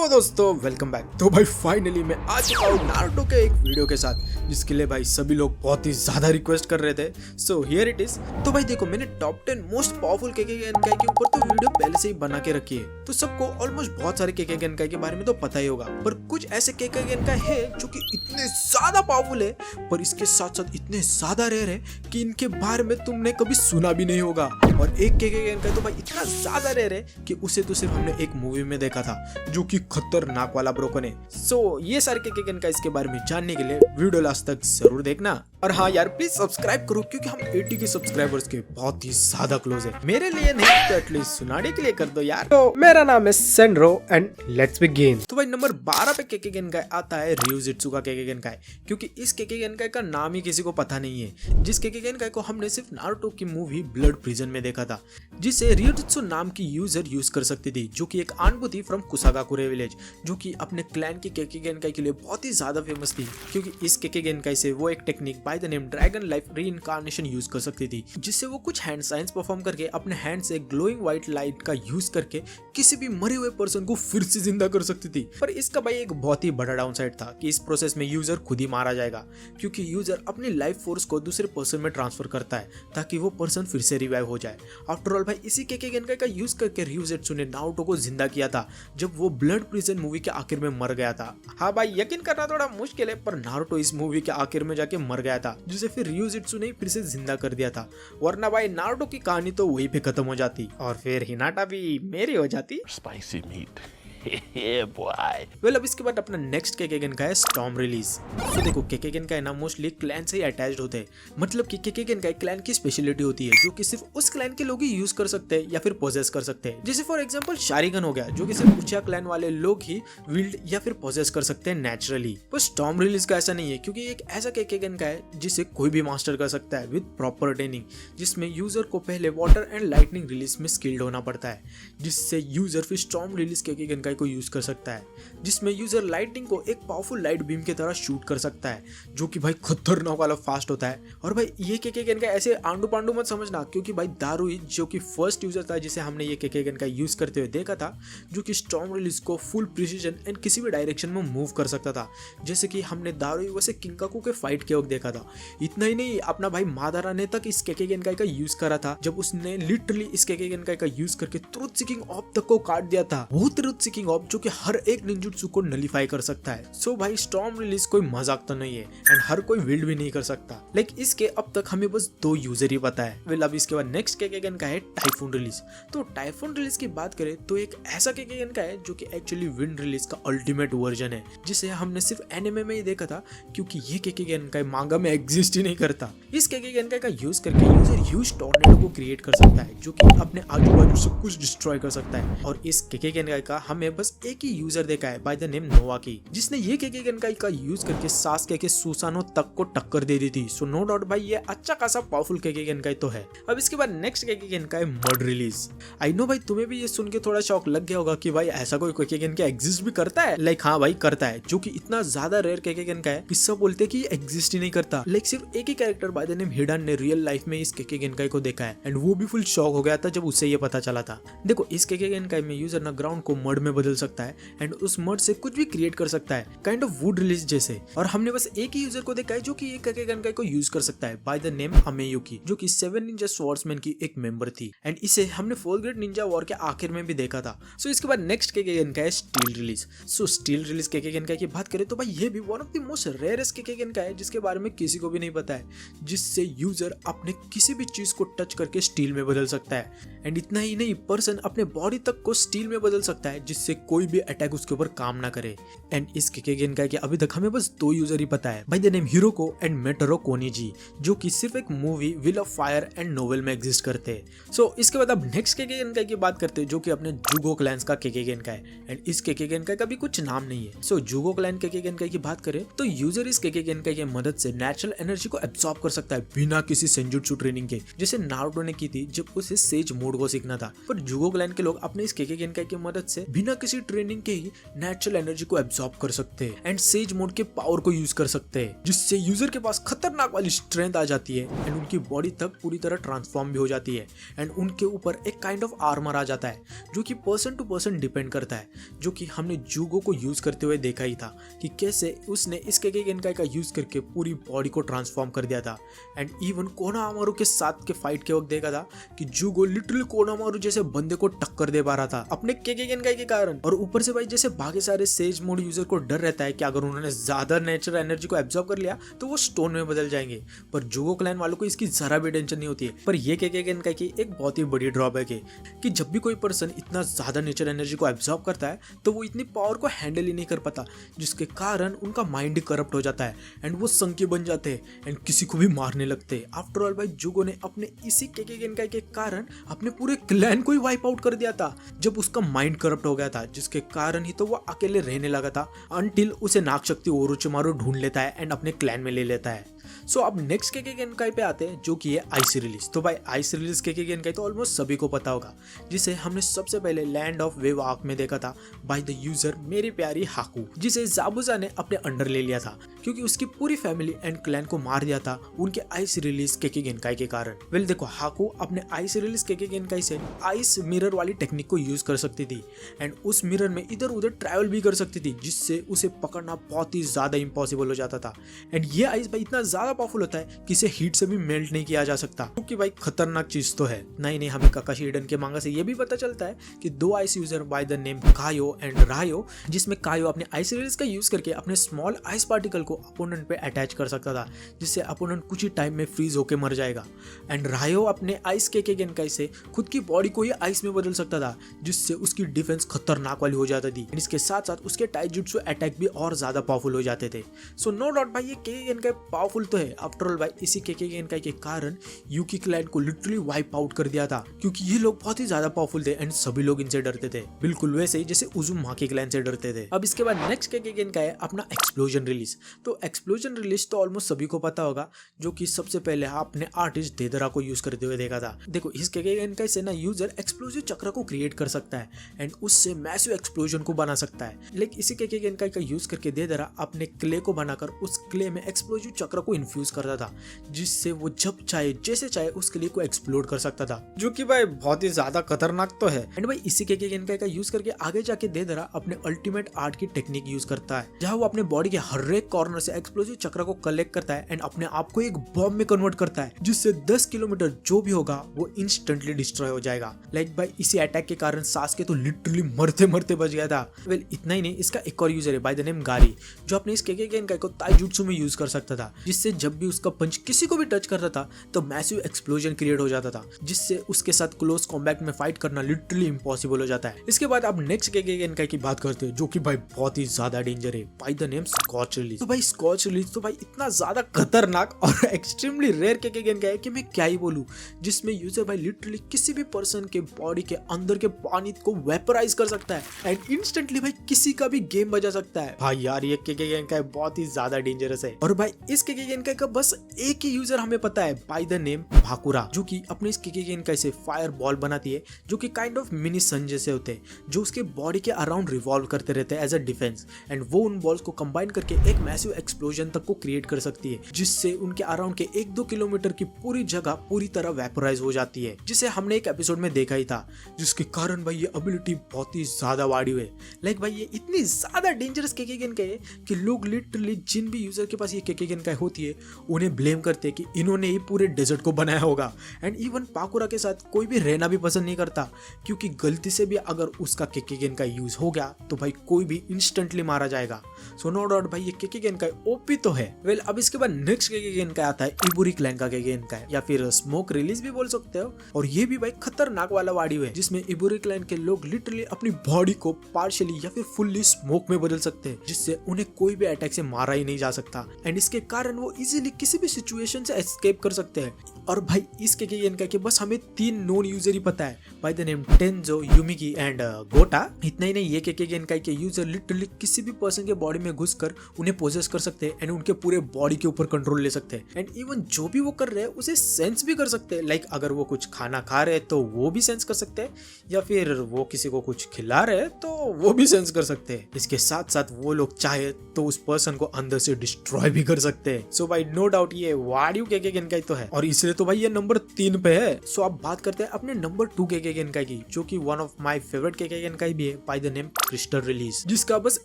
तो दोस्तों welcome back. तो भाई फाइनली मैं आ चुका हूँ नारुतो के एक वीडियो के साथ, जिसके लिए भाई सभी लोग बहुत ही ज्यादा रिक्वेस्ट कर रहे थे। So here it is. तो भाई देखो, मैंने टॉप 10 मोस्ट पावरफुल केके गेनकाई के ऊपर तो वीडियो पहले से ही बना के रखी है, तो सबको ऑलमोस्ट बहुत सारे केके गेनकाई के बारे में तो पता ही होगा। पर कुछ ऐसे केके गेनकाई है जो कि इतने ज्यादा पावरफुल है, पर इसके साथ साथ इतने ज्यादा रेयर है कि इनके बारे में तुमने कभी सुना भी नहीं होगा। और एक केके गेनकाई तो भाई इतना ज्यादा रेयर है कि उसे तो सिर्फ हमने एक मूवी में देखा था, जो कि खतरनाक वाला ब्रोकन है। सो ये सारे केके गेनकाई इसके बारे में जानने के लिए वीडियो लास्ट तक जरूर देखना। और हाँ यार, प्लीज सब्सक्राइब करो, क्योंकि हम 80 के सब्सक्राइबर्स के बहुत ही ज्यादा क्लोज है। मेरे लिए नहीं तो एटलीस्ट सुनाने के लिए कर दो यार। तो मेरा नाम है सेंड्रो एंड लेट्स बिगिन। तो भाई नंबर 12 पे केके गेनकाई आता है ryuzetsu का केके गेनकाई, क्योंकि इस केके गेनकाई का नाम ही किसी को पता नहीं है। जिस केके गेनकाई को हमने सिर्फ नारुतो की मूवी ब्लड प्रिजन में देखा था, जिसे ryuzetsu नाम की यूजर यूज कर सकती थी, जो कि एक आनबू थी फ्रॉम कुसागाकुरे विलेज, जो कि अपने क्लैन की केके गेनकाई के लिए बहुत ही ज्यादा फेमस थी। क्योंकि इस केके गेनकाई से वो एक technique by the name dragon life reincarnation use कर सकती थी, जिससे वो कुछ हैंड साइंस परफॉर्म करके अपने हैंड से ग्लोइंग व्हाइट लाइट का यूज करके किसी भी मरे हुए पर्सन को फिर से जिंदा कर सकती थी। पर इसका भाई एक बहुत ही बड़ा डाउन साइड था कि इस प्रोसेस में यूजर खुद ही मारा जाएगा, क्योंकि यूजर अपनी लाइफ फोर्स को दूसरे पर्सन में ट्रांसफर करता है ताकि वो पर्सन फिर से रिवाइव हो जाए। आफ्टर ऑल भाई इसी केके गेनकाई का यूज करके ryuzetsu ने नारुतो को जिंदा किया था जब वो ब्लड प्रिजन मूवी के आखिर में मर गया था। हाँ भाई, यकीन करना थोड़ा मुश्किल है, पर नारुतो इस मूवी के आखिर में जाके मर गया था, जिसे फिर ryuzetsu ने फिर से जिंदा कर दिया था। वरना भाई नारुतो की कहानी तो वहीं पे खत्म हो जाती और फिर हिनाटा भी मेरी हो जाती। Spicy meat. Yeah, boy. Well अब इसके बाद अपना नेक्स्ट केके गेनकाई है स्टॉर्म रिलीज। तो देखो, केके गेनकाई ना मोस्टली क्लैन से ही अटैच्ड होते हैं, मतलब कि केके गेनकाई क्लैन की स्पेशलिटी होती है, जो कि सिर्फ उस क्लैन के लोग ही यूज कर सकते हैं या फिर पोजेस कर सकते हैं। जैसे फॉर एग्जांपल शारिगन हो गया, जो कि सिर्फ उचिया क्लैन वाले लोग ही विल्ड या फिर पोजेस कर सकते हैं नेचुरली। पर स्टॉर्म रिलीज का ऐसा नहीं है, क्योंकि एक ऐसा केके गेनकाई है जिसे कोई भी मास्टर कर सकता है विद प्रॉपर ट्रेनिंग, जिसमें यूजर को पहले वाटर एंड लाइटनिंग रिलीज में स्किल्ड होना पड़ता है, जिससे यूजर फिर स्टॉर्म रिलीज केके गेनकाई को यूज कर सकता है, जिसमें यूजर लाइटनिंग को एक पावरफुल लाइट बीम की तरह शूट कर सकता है, जो कि भाई खतरनाक वाला फास्ट होता है। और भाई ये केके गेनकाई ऐसे आंडू पांडू मत समझना, क्योंकि भाई दारुई जो कि फर्स्ट यूजर था जिसे हमने ये केके गेनकाई यूज करते हुए देखा था, जो कि स्टॉर्म रिलीज को फुल प्रिसीजन एंड किसी भी डायरेक्शन में मूव कर सकता था, जैसे कि हमने दारुई वैसे किंकाकू के फाइट के वक्त देखा था। इतना ही नहीं, अपना भाई मादारा ने तक इस केके गेनकाई का यूज करा था, जब उसने लिटरली इस केके गेनकाई का यूज करके ट्रुथ सीकिंग ऑफ तक को काट दिया था। वो ट्रुथ सीकिंग ऑफ जो कि हर एक निंजुत्सु को नलीफाई कर सकता है। सो भाई स्टॉर्म रिलीज कोई मजाक तो नहीं है, एंड हर कोई विल्ड भी नहीं कर सकता। लाइक इसके अब तक हमें बस 2 यूजर ही पता है। वेल अब इसके बाद नेक्स्ट केके गेनकाई है टाइफून रिलीज। तो टाइफून रिलीज की बात करें तो एक ऐसा केके गेनकाई है जो कि एक्चुअली विंड रिलीज का अल्टीमेट वर्जन है, जिसे हमने सिर्फ एनिमे में ही देखा था, क्योंकि ये केके गेनकाई मांगा में एग्जिस्ट ही नहीं करता। इस केके गेनकाई का यूज करके यूजर ह्यूज टॉर्नेडो को क्रिएट कर सकता है, जो कि अपने आजू बाजू सब कुछ डिस्ट्रॉय कर सकता है। और इस केके गेनकाई का हमें बस एक ही यूजर देखा है बाय द नेम नोवा की, जिसने ये केके गेनकाई का यूज करके सासुके के सुसानो तक को टक्कर दे दी थी। सो नो डाउट भाई ये अच्छा खासा पावरफुल केके गेनकाई तो है। अब इसके बाद next kekkei genkai mud release. I know भाई तुम्हें भी ये सुन के थोड़ा शॉक लग गया होगा कि भाई ऐसा कोई केके गेनकाई एग्जिस्ट भी करता है। लाइक हाँ भाई करता है, जो कि इतना ज्यादा रेयर केके गेनकाई है कि सब बोलते हैं कि ये एग्जिस्ट ही नहीं करता। लाइक सिर्फ एक ही character by the name Hidan ने रियल लाइफ में इस केके गेनकाई को देखा है, एंड वो भी फुल शॉक हो गया था जब उससे ये पता चला था। देखो, इस केके गेनकाई में यूजर ना ग्राउंड को मड में बदल सकता है, एंड उस मड से कुछ भी क्रिएट कर सकता है, काइंड ऑफ वुड रिलीज जैसे। और हमने बस एक ही यूजर को देखा है जो कि एक केके गेनकाई को यूज कर सकता है बाय द नेम अमेयुकी, जो कि 7 निंजा स्वॉर्ड्समैन की एक मेंबर थी, एंड इसे हमने 4th ग्रेड निंजा वॉर के आखिर में भी देखा था। सो इसके बाद नेक्स्ट केके गेनकाई है steel release. So steel release kekkei genkai की बात करें तो भाई ये भी one of the most rarest kekkei genkai है, जिसके बारे में किसी को भी नहीं पता है, जिससे यूजर अपने किसी भी चीज को टच करके स्टील में बदल सकता है। एंड इतना ही नहीं, पर्सन अपने बॉडी तक को स्टील में बदल सकता है, जिससे कोई भी अटैक उसके ऊपर काम ना करे। एंड इस केके गेनकाई के अभी तक हमें बस 2 यूजर ही पता है by the name Hiroko and मेटरो कोनिजी, जो कि सिर्फ एक movie will of fire and novel में एग्जिस्ट करते हैं। सो इसके बाद अब नेक्स्ट केके गेनकाई की बात करते हैं, जो कि अपने जुगो क्लैंस का केके गेनकाई, एंड इस केके गेनकाई का भी कुछ नाम नहीं है। सो जुगो क्लैन केके गेनकाई की बात करें तो यूजर इस केके गेनकाई की मदद से नेचुरल एनर्जी को एब्सॉर्ब कर सकता है बिना किसी सेंजुत्सु ट्रेनिंग के, जैसे नारुतो ने की थी जब उसे सेज मोड को सीखना था। पर जुगो क्लैन के लोग अपने इस केके गेनकाई की मदद से बिना किसी ट्रेनिंग के ही नेचुरल एनर्जी को एब्जॉर्ब कर सकते हैं एंड सेज मोड के पावर को यूज कर सकते हैं, जिससे यूजर के पास खतरनाक वाली स्ट्रेंथ आ जाती है एंड उनकी बॉडी तक पूरी तरह ट्रांसफॉर्म भी हो जाती है एंड उनके ऊपर एक काइंड ऑफ आर्मर आ जाता है जो कि पर्सन टू पर्सन डिपेंड करता है, जो कि हमने जूगो को यूज करते हुए देखा ही था कि कैसे उसने इस केके गेनकाई का यूज करके पूरी बॉडी को ट्रांसफॉर्म कर दिया था। एंड इवन कोनामारू के साथ के फाइट के वक्त देखा था कि जूगो लिटरली कोनामारू जैसे बंदे को टक्कर दे पा रहा था अपने केके गेनकाई के कारण। और ऊपर से भाई जैसे बाकी सारे सेज मोड यूजर को डर रहता है कि अगर उन्होंने ज्यादा नेचुरल एनर्जी को एब्जॉर्ब कर लिया तो वो स्टोन में बदल जाएंगे, पर जूगो क्लैन वालों को इसकी जरा भी टेंशन नहीं होती है। पर ये केके गेनकाई की एक बहुत ही बड़ी ड्रॉबैक है कि जब भी कोई पर्सन इतना ज्यादा नेचुरल एनर्जी को एब्जॉर्ब करता है तो वो इतनी पावर को हैंडल ही नहीं कर पाता, जिसके कारण उनका माइंड करप्ट हो जाता है एंड वो संकी बन जाते हैं एंड किसी को भी मारने लगते हैं। आफ्टर ऑल भाई जूगो ने अपने इसी केके गेनकाई के कारण अपने पूरे क्लैन को ही वाइप आउट कर दिया था जब उसका माइंड करप्ट हो गया था, जिसके कारण ही तो वो अकेले रहने लगा था अनटिल उसे नाग शक्ति ओरोचिमारू ढूंढ लेता है एंड अपने क्लैन में ले लेता है। सो अब नेक्स्ट केके गेनकाई पे आते हैं जो कि है आइस रिलीज। तो भाई आइस रिलीज केके गेनकाई तो ऑलमोस्ट सभी को पता होगा, जिसे हमने सबसे पहले लैंड ऑफ वेव आर्क में देखा था बाय द यूजर मेरी प्यारी हाकू, जिसे जाबुजा ने अपने अंडर ले लिया था क्योंकि उसकी पूरी फैमिली एंड क्लैन को मार दिया था उनके आइस रिलीज केके गेनकाई के कारण। वेल देखो हाकू अपने आइस रिलीज केके गेनकाई से आइस मिरर वाली टेक्निक को यूज कर सकती थी एंड उस मिरर में इधर उधर ट्रैवल भी कर सकती थी, जिससे उसे पकड़ना बहुत ही ज्यादा इम्पॉसिबल हो जाता था। एंड ये आइस भाई इतना ज्यादा पावरफुल होता है कि इसे हीट से भी मेल्ट नहीं किया जा सकता, क्योंकि भाई खतरनाक चीज तो है। नहीं हमें काकाशी हिडन के मांगा से ये भी पता चलता है कि दो ice user by the name कायो एंड रायो, जिसमें कायो अपने आइस रिलीज का यूज करके अपने स्मॉल आइस पार्टिकल को अपोनेंट पे अटैच कर सकता था, जिससे अपोनेंट कुछ ही टाइम में फ्रीज होके मर जाएगा। एंड रायो अपने आइस केके गेनकाई से खुद की बॉडी को ही आइस में बदल सकता था, जिससे उसकी डिफेंस खतरनाक वाली हो जाती थी। इसके साथ साथ उसके टाइजुत्सु अटैक भी और ज्यादा पावरफुल हो जाते थे। सो नो डाउट भाई ये केके गेनकाई पावरफुल तो है। आफ्टर ऑल भाई इसी केके गेनकाई के कारण यूकी क्लैन को लिटरली वाइप आउट कर दिया था, क्योंकि ये लोग बहुत ही ज्यादा पावरफुल थे एंड सभी लोग इनसे डरते थे, बिल्कुल वैसे ही जैसे उजुमाकी क्लैन से डरते थे। अब इसके बाद नेक्स्ट केके गेनकाई है अपना एक्सप्लोजन रिलीज। तो एक्सप्लोजन रिलीज तो ऑलमोस्ट सभी को पता होगा, जो कि सबसे पहले आपने आर्टिस्ट देदरा को यूज करते हुए देखा था। देखो इस केके गेनकाई से ना यूजर एक्सप्लोजिव चक्र को क्रिएट कर सकता है एंड उससे मैसिव एक्सप्लोजन को बना सकता है। लेकिन इसी केके गेनकाई का यूज करके देदरा अपने क्ले को बनाकर उस क्ले में एक्सप्लोजिव चक्र को इन्फ्यूज करता था, जिससे वो जब चाहे जैसे चाहे उस क्ले को एक्सप्लोड कर सकता था, जो कि भाई बहुत ही ज्यादा खतरनाक तो है। एंड भाई इसी केके गेनकाई का यूज करके आगे जाके देदरा अपने अल्टीमेट आर्ट की टेक्निक यूज करता है, जहां वो अपने बॉडी के हर एक कॉर्नर से एक्सप्लोजिव चक्र को कलेक्ट करता है एंड अपने आप को एक बॉम्ब में कन्वर्ट करता है, जिससे 10 किलोमीटर जो भी होगा वो इंस्टेंटली डिस्ट्रॉय हो जाएगा। लाइक भाई इसी अटैक के कारण सासके तो लिटरली मरते मरते बच गया था। वेल इतना ही नहीं, इसका एक और यूजर है बाय द नेम गारी, जो अपने इस केके गेनकाई को ताइजुत्सु में यूज कर सकता था, जिससे जब भी उसका पंच किसी को भी टच करता था तो मैसिव एक्सप्लोजन क्रिएट हो जाता था, जिससे उसके साथ क्लोज कॉम्बैट में फाइट करना लिटरली इम्पॉसिबल हो जाता है। इसके बाद आप नेक्स्ट केके गेनकाई की बात करते हैं, जो कि भाई बहुत ही ज्यादा डेंजर है by the name Scotch release. तो भाई स्कॉच रिलीज तो भाई इतना ज्यादा खतरनाक और एक्सट्रीमली रेयर केके गेनकाई है कि मैं क्या ही बोलूं, जिसमें यूजर भाई लिटरली किसी भी पर्सन के बॉडी के अंदर के पानी को वेपराइज कर सकता है एंड इंस्टेंटली भाई किसी का भी गेम बजा सकता है। भाई यार ये केके गेनकाई बहुत ही ज्यादा डेंजरस है। और भाई इस केके गेनकाई का बस एक ही यूजर हमें पता है बाय द नेम भाकुरा, जो कि अपने इस केके गेनकाई से फायर बॉल बनाती है, जो कि काइंड ऑफ मिनी सन जैसे होते हैं, जो उसके बॉडी के अराउंड रिवॉल्व करते रहते हैं एज अ डिफेंस, एंड वो उन बॉल्स को कंबाइन करके एक मैसिव एक्सप्लोजन तक को क्रिएट कर सकती है, जिससे उनके अराउंड के 1-2 किलोमीटर की पूरी जगह पूरी तरह वेपोराइज हो जाती है, जिसे हमने एक एपिसोड में देखा ही था, जिसके कारण भाई ये एबिलिटी बहुत ही ज्यादा वाड़ी हुई है। लाइक भाई ये इतनी ज्यादा डेंजरस केके गेनकाई है कि लोग लिटरली जिन भी यूजर के पास ये केके गेनकाई होती है उन्हें ब्लेम करते हैं कि इन्होंने ही पूरे डेजर्ट को बनाया होगा। एंड इवन पाकुरा के साथ कोई भी रहना भी पसंद नहीं करता, क्योंकि गलती से भी अगर उसका केके गेनकाई यूज हो गया तो भाई कोई भी इंस्टेंटली मारा जाएगा। सो नो डाउट भाई ये केके गेनकाई ओपी तो है। वेल अब इसके बाद नेक्स्ट केके गेनकाई आता है इबुरी क्लैन का केके गेनकाई, या फिर स्मोक रिलीज भी बोल सकते हो, और ये भी भाई खतरनाक वाला वाड़ी है, जिसमें इबुरी क्लैन के लोग लिटरली अपनी बॉडी को पार्शियली या फिर फुल्ली स्मोक में बदल सकते हैं, जिससे उन्हें कोई भी अटैक से मारा ही नहीं जा सकता। एंड इसके कारण वो वो इजीली किसी भी सिचुएशन से एस्केप कर सकते हैं। और भाई इस केके गेनकाई के बस हमें 3 नोन यूजर ही पता है, बाय द नेम टेंजो, यूमिकी एंड गोटा। इतना ही नहीं, ये केके गेनकाई के यूजर लिटरली किसी भी पर्सन के बॉडी में घुसकर उन्हें पोजेस कर सकते हैं एंड उनके पूरे बॉडी के ऊपर कंट्रोल ले सकते हैं। एंड इवन जो भी वो कर रहे हैं उसे सेंस भी कर सकते हैं। लाइक अगर वो कुछ खाना खा रहे हैं तो वो भी सेंस कर सकते हैं, या फिर वो किसी को कुछ खिला रहे हैं तो वो भी सेंस कर सकते हैं। इसके साथ साथ वो लोग चाहे तो उस पर्सन को अंदर से डिस्ट्रॉय भी कर सकते हैं। सो भाई नो डाउट ये वाडियो केके गेनकाई तो है, और इसलिए तो भाई ये नंबर 3 पे है। सो अब बात करते हैं अपने नंबर 2 केके गेनकाई की, जो कि one of my favourite kekkei genkai भी है, by the name crystal release, जिसका बस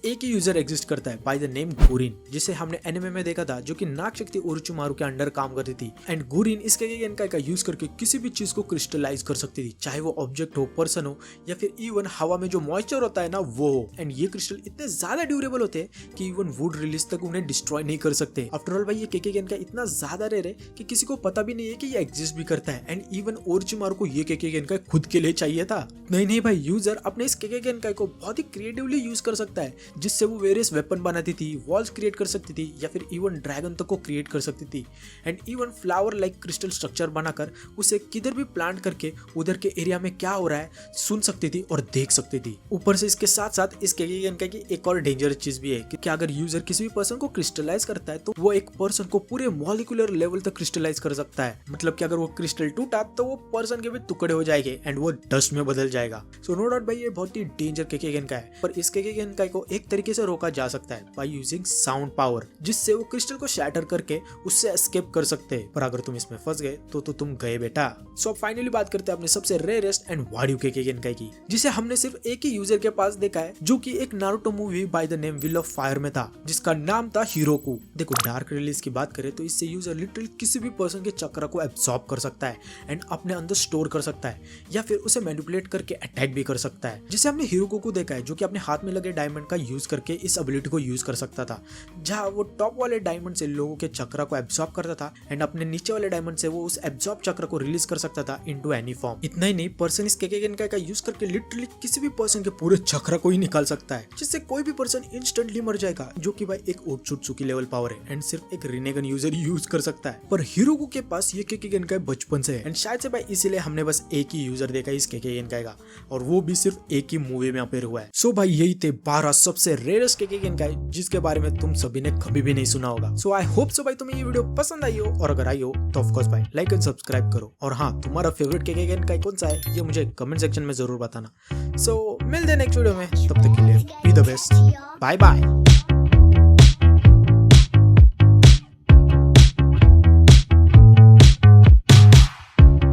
एक ही यूजर एग्जिस्ट करता है, बाय द नेम गुरिन, जिसे हमने एनिमे में देखा था, जो कि नाग शक्ति ओरोचिमारू के अंडर काम करती थी। एंड गुरिन इस केके गेनकाई का यूज करके किसी भी चीज को क्रिस्टलाइज कर सकती थी, चाहे वो ऑब्जेक्ट हो, पर्सन हो, या फिर इवन हवा में जो मॉइस्चर होता है ना वो हो। एंड ये क्रिस्टल इतने ज्यादा ड्यूरेबल होते हैं कि इवन वुड रिलीज तक उन्हें डिस्ट्रॉय नहीं कर सकते। आफ्टर ऑल भाई ये केके गेनकाई इतना ज्यादा रेयर है कि किसी को पता भी नहीं है कि ये एग्जिस्ट भी करता है। एंड इवन ओरोचिमारू को ये केके गेनकाई खुद के लिए चाहिए था। नहीं भाई, यूजर अपने इस केके गेनकाई को बहुत ही क्रिएटिवली यूज कर सकता है, जिससे वो वेरियस वेपन बनाती थी, वॉल्स क्रिएट कर सकती थी, या फिर इवन ड्रैगन तक को क्रिएट कर सकती थी। And even flower like crystal structure बनाकर उसे किधर भी प्लांट करके उधर के एरिया में क्या हो रहा है सुन सकती थी और देख सकती थी। ऊपर से इसके साथ साथ इस केके गेनकाई की एक और डेंजरस चीज भी है कि अगर यूजर किसी भी पर्सन को क्रिस्टलाइज करता है तो वो एक पर्सन को पूरे मॉलिक्यूलर लेवल तक क्रिस्टलाइज कर सकता है। मतलब कि अगर वो क्रिस्टल टूटा तो वो पर्सन के भी टुकड़े हो जाएंगे एंड वो डस्ट में बदल जाएगा। सो नो डाउट भाई ये बहुत ही डेंजर केके गेनकाई है, पर इस केके गेनकाई को एक तरीके से रोका जा सकता है बाय यूजिंग साउंड पावर, जिससे वो क्रिस्टल को शैटर करके उससे एस्केप कर सकते हैं। पर अगर तुम इसमें फंस गए तो तुम गए बेटा। सो अब फाइनली बात करते हैं अपने सबसे रेयरेस्ट एंड वाडियो केके गेनकाई की, जिसे हमने सिर्फ एक ही यूजर के पास देखा है, जो कि एक Naruto movie by the name will of fire में था, जिसका नाम था हिरोकू। देखो डार्क रिलीज की बात करें तो इससे यूजर लिटरली किसी भी पर्सन के चक्र को एब्सॉर्ब कर सकता है एंड अपने अंदर स्टोर कर सकता है, या फिर उसे मैनिपुलेट करके अटैक भी कर सकता है। जिसे हमने हिरोकू को देखा है, जो कि अपने हाथ में लगे डायमंड का यूज करके इस एबिलिटी को यूज कर सकता था, जहां वो टॉप वाले डायमंड से लोगों के चक्र को एब्सॉर्ब करता था एंड अपने नीचे वाले डायमंड से वो उस एब्सॉर्ब चक्र को रिलीज कर सकता था इनटू एनी फॉर्म। इतना ही नहीं, पर्सन इस केके गेनकाई का यूज करके लिटरली किसी भी पर्सन के पूरे चक्र को ही निकाल सकता है, जिससे कोई भी पर्सन इंस्टेंटली मर जाएगा, जो कि भाई एक ओटसुत्सुकी लेवल पावर है एंड सिर्फ एक रिनेगन यूजर यूज कर सकता है। पर हिरोकू के पास ये केके गेनकाई बचपन से है एंड शायद से भाई इसीलिए हमने बस एक ही यूजर देखा इस केके गेनकाई का, और वो भी सिर्फ एक ही मूवी में अपीयर हुआ है। सो भाई यही थे 12 सबसे रेयरेस्ट केके गेनकाई, जिसके बारे में तुम सभी ने कभी भी नहीं सुना होगा। सो आई होप सो भाई तुम्हें ये वीडियो पसंद आई हो, और अगर आई हो तो ऑफ कोर्स भाई लाइक एंड सब्सक्राइब करो। और हाँ, तुम्हारा फेवरेट केके गेनकाई कौन सा है ये मुझे कमेंट सेक्शन में जरूर बताना। सो मिलते हैं नेक्स्ट वीडियो में, तब तक के लिए be the best, bye bye.